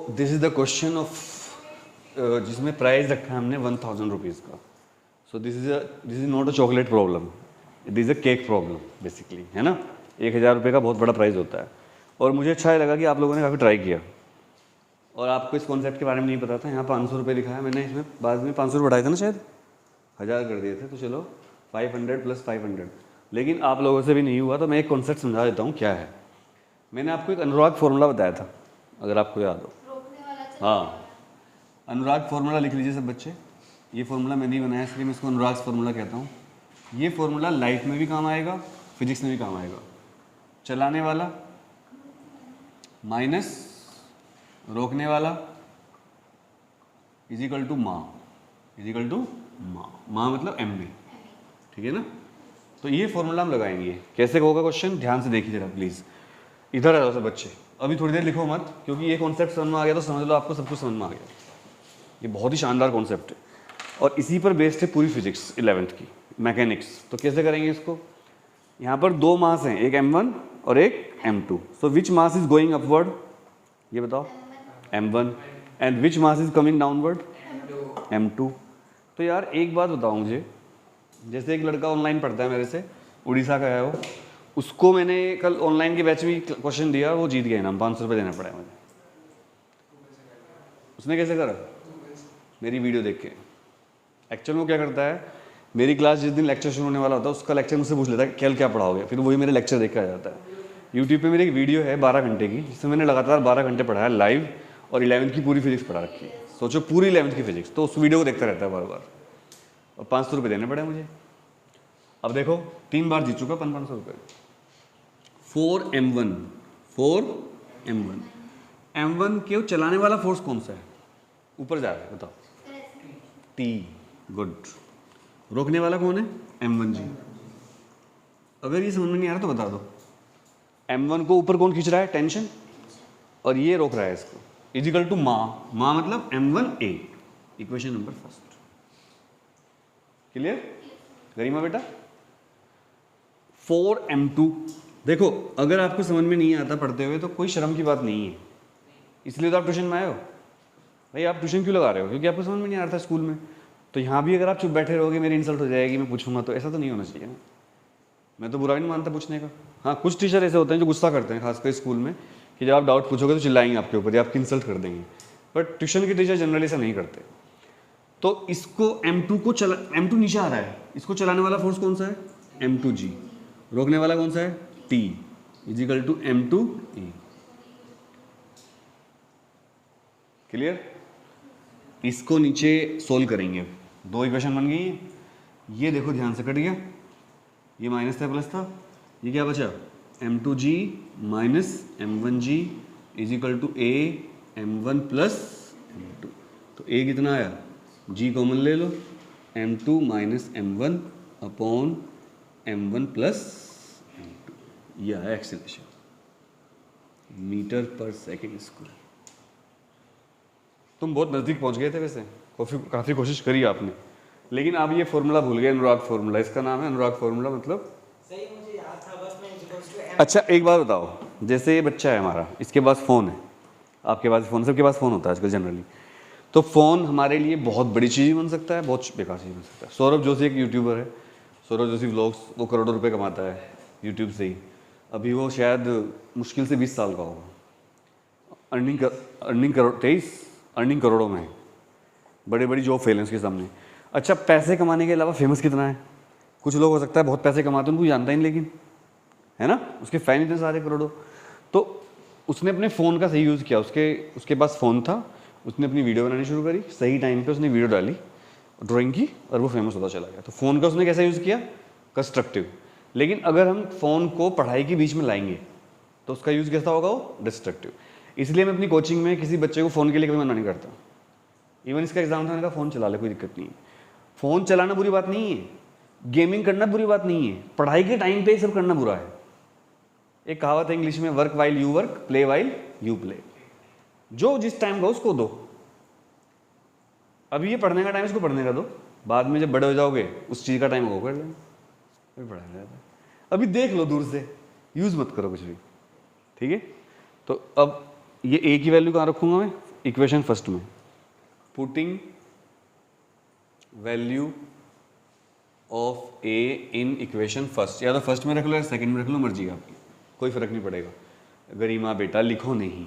This is the question of जिसमें price रखा है हमने 1000 रुपीज़ का. So this is not a chocolate problem, this is a cake problem basically, है ना. 1000 रुपये का बहुत बड़ा प्राइस होता है. और मुझे अच्छा लगा कि आप लोगों ने काफ़ी ट्राई किया और आपको इस कॉन्सेप्ट के बारे में नहीं पता था. यहाँ 500 रुपये लिखा है, मैंने इसमें बाद में 500 रुपये बढ़ाए थे ना, शायद 1000 कर दिए थे. तो चलो 500 + 500. लेकिन आप लोगों से भी नहीं हुआ तो मैं एक कॉन्सेप्ट समझा देता हूँ क्या है. मैंने आपको एक अनुराग फॉर्मूला बताया था, अगर आपको याद हो. हाँ, अनुराग फॉर्मूला लिख लीजिए सब बच्चे. ये फॉर्मूला मैंने ही बनाया इसलिए मैं इसको अनुराग फॉर्मूला कहता हूँ. ये फॉर्मूला लाइफ में भी काम आएगा, फिजिक्स में भी काम आएगा. चलाने वाला माइनस रोकने वाला इजिकल टू माँ, इजिकल टू माँ मतलब एम में, ठीक है ना. तो ये फॉर्मूला हम लगाएंगे. कैसे होगा क्वेश्चन, ध्यान से देखिए जरा प्लीज़. इधर आ जाओ सब बच्चे. अभी थोड़ी देर लिखो मत, क्योंकि ये कॉन्सेप्ट समझ में आ गया तो समझ लो आपको सब कुछ समझ में आ गया. ये बहुत ही शानदार कॉन्सेप्ट है और इसी पर बेस्ड है पूरी फिजिक्स 11th की, मैकेनिक्स. तो कैसे करेंगे इसको. यहाँ पर दो मास हैं, एक m1 और एक m2. So which mass is going upward, ये बताओ. m1. And which mass is coming downward, m2. तो यार एक बात बताओ मुझे, जैसे एक लड़का ऑनलाइन पढ़ता है मेरे से, उड़ीसा का है वो, उसको मैंने कल ऑनलाइन के बैच में क्वेश्चन दिया, वो जीत गया इनाम. 500 रुपये देना पड़ा मुझे. उसने कैसे करा, मेरी वीडियो देख के. एक्चुअल में वो क्या करता है, मेरी क्लास जिस दिन लेक्चर शुरू होने वाला होता है उसका लेक्चर मुझसे पूछ लेता है कल क्या पढ़ाओगे, फिर वही मेरे लेक्चर देख के आ जाता है. यूट्यूब पे मेरी एक वीडियो है 12 घंटे की, जिसमें मैंने लगातार 12 घंटे पढ़ाया लाइव और 11th की पूरी फिजिक्स पढ़ा रखी है. सोचो पूरी 11th की फिजिक्स. तो उस वीडियो को देखता रहता है बार बार और 500 रुपये देने पड़े मुझे. अब देखो 3 बार जीत चुका 500 रुपये. 4m1, 4m1. m1 के चलाने वाला फोर्स कौन सा है, ऊपर जा रहा है बताओ. T. गुड. रोकने वाला कौन है, m1g. अगर ये समझ में नहीं आ रहा तो बता दो. m1 को ऊपर कौन खींच रहा है, टेंशन, और ये रोक रहा है इसको. इजिकल टू माँ, माँ मतलब m1a. Equation number first. Clear Garima बेटा. 4m2. देखो अगर आपको समझ में नहीं आता पढ़ते हुए तो कोई शर्म की बात नहीं है, इसलिए तो आप ट्यूशन में आए हो. भाई आप ट्यूशन क्यों लगा रहे हो, क्योंकि आपको समझ में नहीं आ रहा था स्कूल में. तो यहाँ भी अगर आप चुप बैठे रहोगे, मेरी इंसल्ट हो जाएगी, मैं पूछूंगा, तो ऐसा तो नहीं होना चाहिए ना. मैं तो बुरा भी नहीं मानता पूछने का. हाँ कुछ टीचर ऐसे होते हैं जो गुस्सा करते हैं, खासकर स्कूल में, कि जब आप डाउट पूछोगे तो चिल्लाएंगे आपके ऊपर या आपकी इंसल्ट कर देंगे. बट ट्यूशन के टीचर जनरली ऐसा नहीं करते. तो इसको m2 को m2 नीचे आ रहा है, इसको चलाने वाला फोर्स कौन सा है, m2g. रोकने वाला कौन सा है, t. Is equal to m2a. Clear. इसको नीचे सोल्व करेंगे. 2 इक्वेशन बन गई. ये देखो ध्यान से, कट गया, ये माइनस था प्लस था, ये क्या बचा, m2g minus m1g is equal to a m1 plus m2. तो a कितना आया, g कॉमन ले लो, m2 minus m1 upon m1 plus m2. यह है एक्सेलरेशन मीटर पर सेकेंड स्क्वायर. तुम बहुत नज़दीक पहुंच गए थे वैसे, काफ़ी कोशिश करी आपने, लेकिन आप ये फॉर्मूला भूल गए. अनुराग फॉर्मूला, इसका नाम है अनुराग फॉर्मूला. मतलब सही मुझे याद था, बस मैं अच्छा एक बात बताओ, जैसे ये बच्चा है हमारा, इसके पास फ़ोन है, आपके पास फ़ोन, सबके पास फ़ोन होता है आजकल जनरली. तो फ़ोन हमारे लिए बहुत बड़ी चीज़ बन सकता है, बहुत बेकार चीज़ बन सकता है. सौरभ जोशी एक यूट्यूबर है, सौरभ जोशी व्लॉग्स, वो करोड़ों रुपए कमाता है यूट्यूब से ही. अभी वो शायद मुश्किल से 20 साल का होगा. अर्निंग करोड़ों में है, बड़े बड़ी जॉब फेल हैं उसके सामने. अच्छा पैसे कमाने के अलावा फेमस कितना है. कुछ लोग हो सकता है बहुत पैसे कमाते हैं, उनको जानता ही नहीं, लेकिन है ना, उसके फैन इतने सारे करोड़ों. तो उसने अपने फ़ोन का सही यूज़ किया. उसके पास फ़ोन था, उसने अपनी वीडियो बनानी शुरू करी, सही टाइम पे उसने वीडियो डाली, ड्राइंग की, और वो फेमस होता चला गया. तो फ़ोन का उसने कैसा यूज़ किया, कंस्ट्रक्टिव. लेकिन अगर हम फ़ोन को पढ़ाई के बीच में लाएंगे तो उसका यूज़ कैसा होगा, वो डिस्ट्रक्टिव. इसलिए मैं अपनी कोचिंग में किसी बच्चे को फ़ोन के लिए कभी मना नहीं करता. इवन इसका एग्जाम था, मैंने कहा फ़ोन चला ले, कोई दिक्कत नहीं है. फ़ोन चलाना बुरी बात नहीं है, गेमिंग करना बुरी बात नहीं है, पढ़ाई के टाइम पे ये सब करना बुरा है. एक कहावत है इंग्लिश में, work while you work, play while you play. जो जिस टाइम का उसको दो. अभी ये पढ़ने का टाइम इसको पढ़ने का दो, बाद में जब बड़े हो जाओगे उस चीज़ का टाइम होगा कर लेना, अभी पढ़ाया जाता है. अभी देख लो दूर से, यूज़ मत करो कुछ भी, ठीक है. तो अब ये ए की वैल्यू कहाँ रखूँगा मैं, इक्वेशन फर्स्ट में, putting value of A in equation first, या तो फर्स्ट में रख लो या सेकंड में रख लो, मर्जी आपकी, कोई फर्क नहीं पड़ेगा। गरिमा बेटा लिखो नहीं,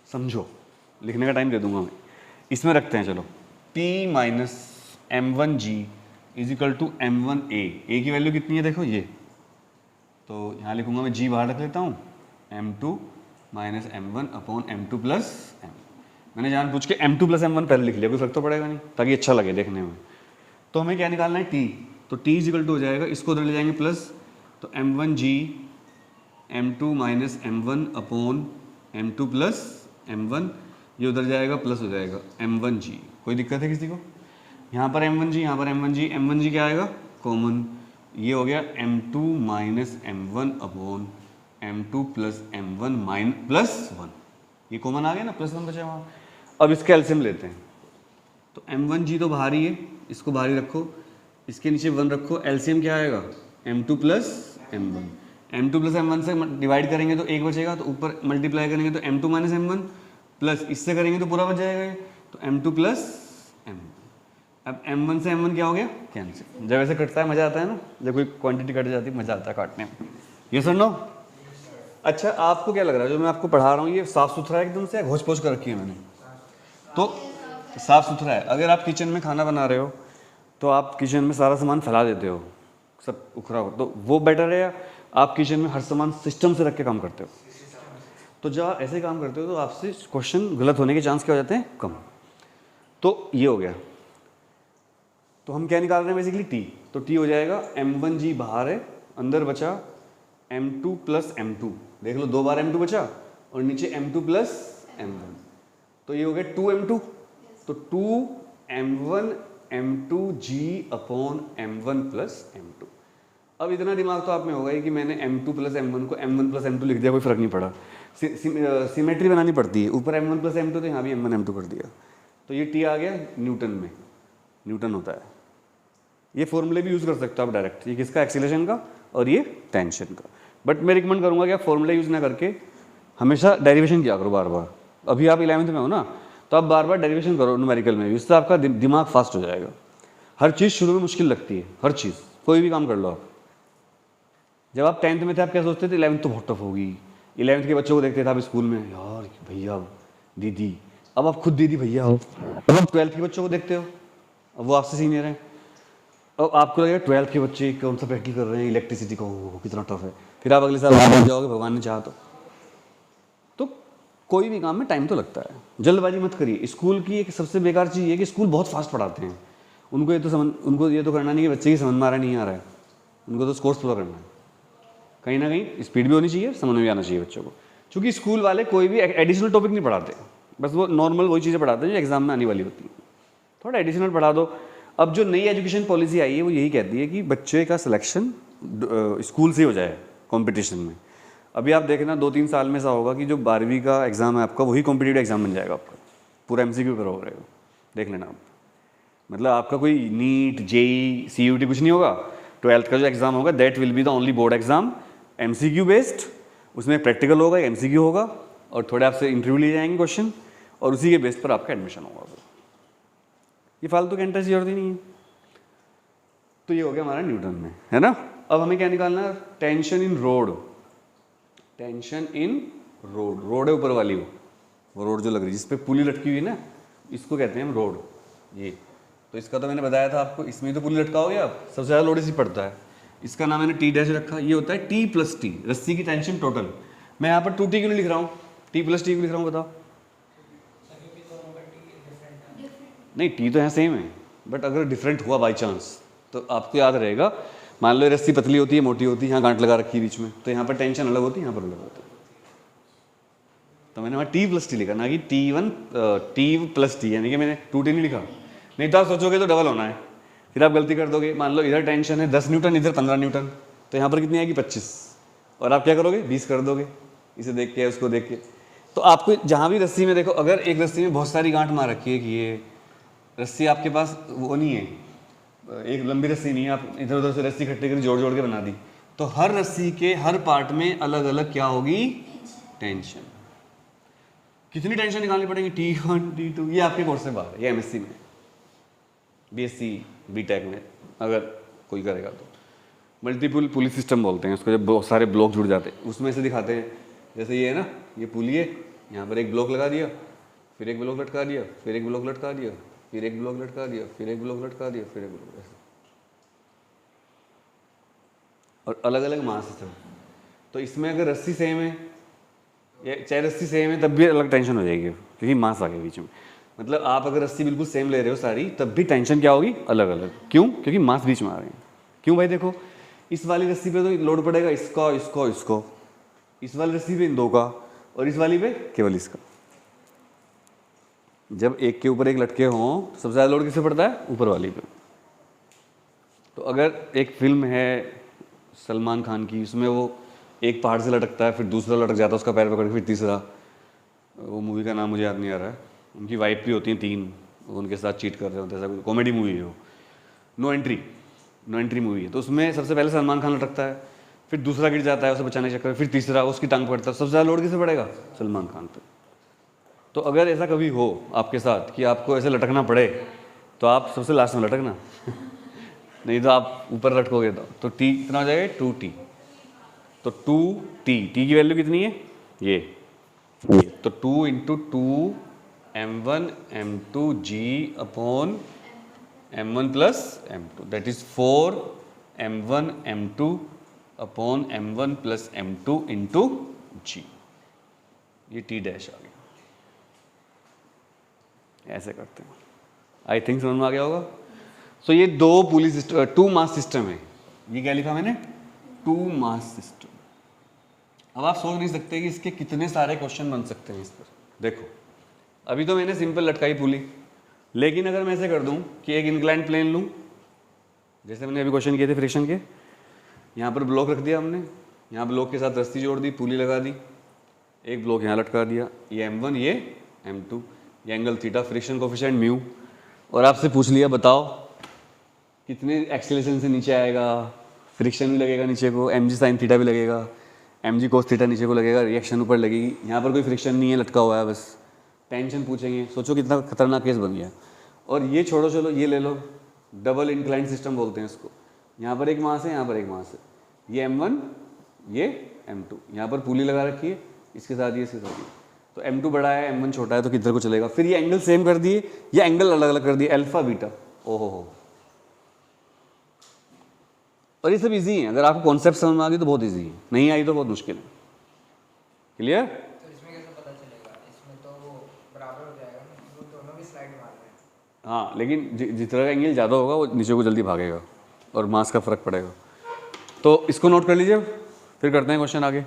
समझो, लिखने का टाइम दे दूंगा मैं। इसमें रखते हैं, चलो p minus m1 g is equal to m1 a की वैल्यू कितनी है देखो ये, तो यहाँ लिखूंगा मैं g बाहर रख लेता हूँ, m2 minus m1 upon m2 plus m। मैंने जानबूझ के m2 प्लस m1 पहले लिख लिया, कोई फर्क तो पड़ेगा नहीं, ताकि अच्छा लगे देखने में। तो हमें क्या निकालना है, t, तो t इज इक्वल टू हो जाएगा, इसको उधर ले जाएंगे प्लस, तो m1 g m2 minus m1 upon m2 plus m1, ये उधर जाएगा प्लस हो जाएगा m1 g। कोई दिक्कत है किसी को? यहाँ पर m1 g, यहाँ पर m1 g, m1 g क्या आएगा कॉमन, ये हो गया m2 minus m1 upon m2 plus m1 mine plus 1, ये कॉमन आ गया ना, प्लस 1 बचा वहाँ। अब इसके एलसीएम लेते हैं, तो m1 g तो बाहर ही है, इसको बाहर ही रखो, इसके नीचे 1 रखो, एलसीएम क्या आएगा m2 plus m1, m2 plus m1 से डिवाइड करेंगे तो 1 बचेगा, तो ऊपर मल्टीप्लाई करेंगे तो m2 माइनस m1 प्लस इससे करेंगे तो पूरा बच जाएगा ये, तो m2 प्लस m1। अब m1 से m1 क्या हो गया, कैंसिल। जब ऐसे कटता है मज़ा आता है ना, जब कोई क्वांटिटी कट जाती है मज़ा आता है काटने में। ये सुन लो। अच्छा, आपको क्या लग रहा है जो मैं आपको पढ़ा रहा हूँ ये साफ़ सुथरा है एकदम से, घोष पोछ कर रखी है मैंने? तो साफ़ सुथरा है। अगर आप किचन में खाना बना रहे हो तो आप किचन में सारा सामान फैला देते हो, सब उखड़ा हो, तो वो बेटर है, या आप किचन में हर सामान सिस्टम से रख के काम करते हो? तो जब आप ऐसे काम करते हो तो आपसे क्वेश्चन गलत होने के चांस क्या हो जाते हैं, कम। तो ये हो गया। तो हम क्या निकाल रहे हैं बेसिकली, टी। तो टी हो जाएगा m1 g बाहर है, अंदर बचा m2 प्लस m2, देख लो 2 बार m2 बचा, और नीचे m2 प्लस m1, तो ये हो गया 2m2, तो 2m1 m2 g upon m1 plus m2। अब इतना दिमाग तो आप में होगा ही कि मैंने m2 प्लस m1 को m1 प्लस m2 लिख दिया, कोई फर्क नहीं पड़ा। सिमेट्री बनानी पड़ती है, ऊपर m1 प्लस m2 तो यहाँ भी m1 m2 कर दिया, तो ये t आ गया न्यूटन में, न्यूटन होता है। ये फॉर्मूले भी यूज़ कर सकते हो आप डायरेक्ट, ये किसका, एक्सीलरेशन का और ये टेंशन का। बट मैं रिकमेंड करूँगा कि आप फॉर्मूला यूज़ ना करके हमेशा डेरिवेशन किया करो बार बार। अभी आप 11th में हो ना, तो आप बार बार डेरिवेशन करो न्यूमेरिकल में, इससे आपका दिमाग फास्ट हो जाएगा। हर चीज़ शुरू में मुश्किल लगती है, हर चीज़, कोई भी काम कर लो आप। जब आप 10th में थे आप क्या सोचते थे, 11th तो बहुत टफ होगी। 11th के बच्चों को देखते थे आप स्कूल में, यार भैया दीदी, अब आप खुद दीदी भैया हो। अब आप 12th के बच्चों को देखते हो, अब वो आपसे सीनियर हैं, अब आपको लगेगा 12th के बच्चे कौन सा प्रैक्टिस कर रहे हैं इलेक्ट्रिसिटी को, कितना टफ है। फिर आप अगले साल बन जाओगे भगवान ने चाहा तो कोई भी काम में टाइम तो लगता है, जल्दबाजी मत करिए। स्कूल की एक सबसे बेकार चीज़ ये कि स्कूल बहुत फास्ट पढ़ाते हैं, उनको ये तो करना नहीं कि बच्चे की समझ में आ रहा नहीं आ रहा है, उनको तो कोर्स पूरा करना है। कहीं ना कहीं स्पीड भी होनी चाहिए, समझ में भी आना चाहिए बच्चों को, क्योंकि स्कूल वाले कोई भी एडिशनल टॉपिक नहीं पढ़ाते, बस वो नॉर्मल वही चीज़ें पढ़ाते हैं जो एग्जाम में आने वाली होती हैं। थोड़ा एडिशनल पढ़ा दो। अब जो नई एजुकेशन पॉलिसी आई है वो यही कहती है कि बच्चे का सिलेक्शन स्कूल से हो जाए कंपटीशन में। अभी आप देखना 2-3 साल में ऐसा होगा कि जो 12वीं का एग्ज़ाम है आपका वही कॉम्पिटिटिव एग्जाम बन जाएगा आपका, पूरा MCQ पर हो रहेगा, देख लेना आप। मतलब आपका कोई नीट, JEE, CUT कुछ नहीं होगा। 12th का जो एग्ज़ाम होगा that will be the only board exam, MCQ based, उसमें प्रैक्टिकल होगा, MCQ होगा, और थोड़े आपसे इंटरव्यू लिए जाएंगे क्वेश्चन, और उसी के बेस पर आपका एडमिशन होगा। ये फालतू की एंट्रेंस जरूरत ही नहीं है। तो ये हो गया हमारा न्यूटन में, है ना। अब हमें क्या निकालना है, tension in road. Tension in road, road है ऊपर वाली, वो रोड जो लग रही है जिस पे पुली लटकी हुई है ना, इसको कहते हैं हम रोड। ये तो इसका तो मैंने बताया था आपको, इसमें तो पुली लटकाओगे आप, सबसे ज़्यादा लोड इसी पड़ता है। इसका नाम मैंने T' रखा, ये होता है T + T, रस्सी की टेंशन टोटल। मैं यहाँ पर 2T क्यों नहीं लिख रहा हूँ, T + T क्यों लिख रहा हूँ बताओ? नहीं, T तो यहाँ सेम है, बट अगर डिफरेंट हुआ बाई चांस तो आपको याद रहेगा। मान लो रस्सी पतली होती है, मोटी होती है, यहाँ गांठ लगा रखी है बीच में, तो यहाँ पर टेंशन अलग होती है, यहाँ पर अलग होती है। तो मैंने वहाँ T + T लिखा, ना कि T + T, यानी कि मैंने 2T नहीं लिखा। नहीं तो आप सोचोगे तो डबल होना है, फिर आप गलती कर दोगे। मान लो इधर टेंशन है 10 न्यूटन, इधर 15 न्यूटन, तो यहाँ पर कितनी आएगी 25, और आप क्या करोगे 20 कर दोगे, इसे देख के उसको देख के। तो आपको जहाँ भी रस्सी में देखो, अगर एक रस्सी में बहुत सारी गांठ मार रखी है कि ये रस्सी आपके पास वो नहीं है, एक लंबी रस्सी नहीं है, आप इधर उधर से रस्सी इकट्ठी करके जोड़ जोड़ के बना दी, तो हर रस्सी के हर पार्ट में अलग अलग क्या होगी, टेंशन। कितनी टेंशन निकालनी पड़ेगी, T1 T2, ये आपके कोर्स से बाहर है, ये MSc में, BSc BTech में अगर कोई करेगा तो। मल्टीपल पुली सिस्टम बोलते हैं उसको, जब बहुत सारे ब्लॉक जुड़ जाते हैं उसमें से दिखाते हैं। जैसे ये है ना, ये पुली है, यहाँ पर एक ब्लॉक लगा दिया, फिर एक ब्लॉक लटका दिया, फिर एक ब्लॉक लटका दिया, फिर एक ब्लॉक लटका दिया, फिर एक ब्लॉक लटका दिया, फिर एक ब्लॉक, ऐसे। और अलग अलग मास है। तो इसमें अगर रस्सी सेम है या चाहे रस्सी सेम है तब भी अलग टेंशन हो जाएगी, क्योंकि मास आ गया बीच में। मतलब आप अगर रस्सी बिल्कुल सेम ले रहे हो सारी, तब भी टेंशन क्या होगी, अलग अलग। क्यों? क्योंकि मास बीच में आ रहे हैं। क्यों भाई? देखो इस वाली रस्सी पे तो लोड पड़ेगा इसका, इसको, इसको, इस वाली रस्सी पे इन दो का, और इस वाली पे केवल इसका। जब एक के ऊपर एक लटके हों तो सबसे ज़्यादा लोड किससे पड़ता है? ऊपर वाली पे। तो अगर एक फिल्म है सलमान खान की, उसमें वो एक पहाड़ से लटकता है, फिर दूसरा लटक जाता है उसका पैर पकड़ के, फिर तीसरा, वो मूवी का नाम मुझे याद नहीं आ रहा है, उनकी वाइफ भी होती हैं 3, वो उनके साथ चीट कर रहे होते हैं, ऐसा कॉमेडी मूवी है वो, नो एंट्री मूवी है। तो उसमें सबसे पहले सलमान खान लटकता है, फिर दूसरा गिर जाता है उसे बचाने के चक्कर में, फिर तीसरा उसकी टांग पकड़ता है, सबसे ज़्यादा लोड किसे पड़ेगा? सलमान खान पे। तो अगर ऐसा कभी हो आपके साथ कि आपको ऐसे लटकना पड़े, तो आप सबसे लास्ट में लटकना नहीं तो आप ऊपर लटकोगे तो T कितना हो जाएगा? 2T। तो 2T, T की वैल्यू कितनी है? ये तो 2 into 2 M1 M2 G upon M1 plus M2, that is 4 M1 M2 upon M1 plus M2 into G। ये T डैश आ गया। ऐसे करते हैं। आई थिंक समझ में आ गया होगा। सो ये दो पुली सिस्टम, 2 मास सिस्टम है। ये क्या लिखा मैंने? 2 मास सिस्टम। अब आप सोच नहीं सकते कि इसके कितने सारे क्वेश्चन बन सकते हैं इस पर। देखो अभी तो मैंने सिंपल लटकाई पुली, लेकिन अगर मैं ऐसे कर दूं कि एक इंक्लाइंड प्लेन लूं, जैसे मैंने अभी क्वेश्चन किए थे फ्रिक्शन के, यहाँ पर ब्लॉक रख दिया हमने, यहाँ ब्लॉक के साथ रस्सी जोड़ दी, पुली लगा दी, एक ब्लॉक यहाँ लटका दिया, ये M1 ये M2, ये angle theta, friction coefficient mu, और आपसे पूछ लिया बताओ कितने एक्सेलरेशन से नीचे आएगा, फ्रिक्शन भी लगेगा नीचे को, mg साइन थीटा भी लगेगा, mg कोस थीटा नीचे को लगेगा, रिएक्शन ऊपर लगेगी। यहाँ पर कोई फ्रिक्शन नहीं है, लटका हुआ है बस, टेंशन पूछेंगे। सोचो कितना खतरनाक केस बन गया। और ये छोड़ो, चलो ये ले लो, डबल इंक्लाइंड सिस्टम बोलते हैं इसको। यहाँ पर एक मास है, यहाँ पर एक मास है, ये M1 ये M2, यहाँ पर पुली लगा रखी है, इसके साथ ये, इसके साथ ये। तो M2 बड़ा है, M1 छोटा है, तो किधर को चलेगा? फिर ये एंगल सेम कर दिए, ये एंगल अलग अलग कर दिए, अल्फा बीटा। ओहो हो। और ये सब इजी है, अगर आपको कॉन्सेप्ट समझ में आ गई तो बहुत इजी है, नहीं आई तो बहुत मुश्किल है। क्लियर? तो इसमें कैसे पता चलेगा? इसमें तो वो बराबर हो जाएगा ना, वो दोनों भी स्लाइड मार रहे हैं। हाँ, लेकिन जितना एंगल ज़्यादा होगा वो नीचे को जल्दी भागेगा और मास का फर्क पड़ेगा। तो इसको नोट कर लीजिए, फिर करते हैं क्वेश्चन आगे।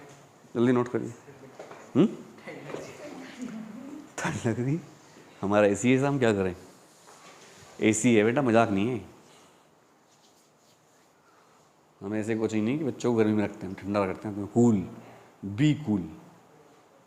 जल्दी नोट करिए। ठंड लग रही? हमारा AC है, हम क्या करें? AC है बेटा, मजाक नहीं है। हमें ऐसे कोचिंग नहीं कि बच्चों को गर्मी में रखते हैं, ठंडा करते हैं। Cool, be cool.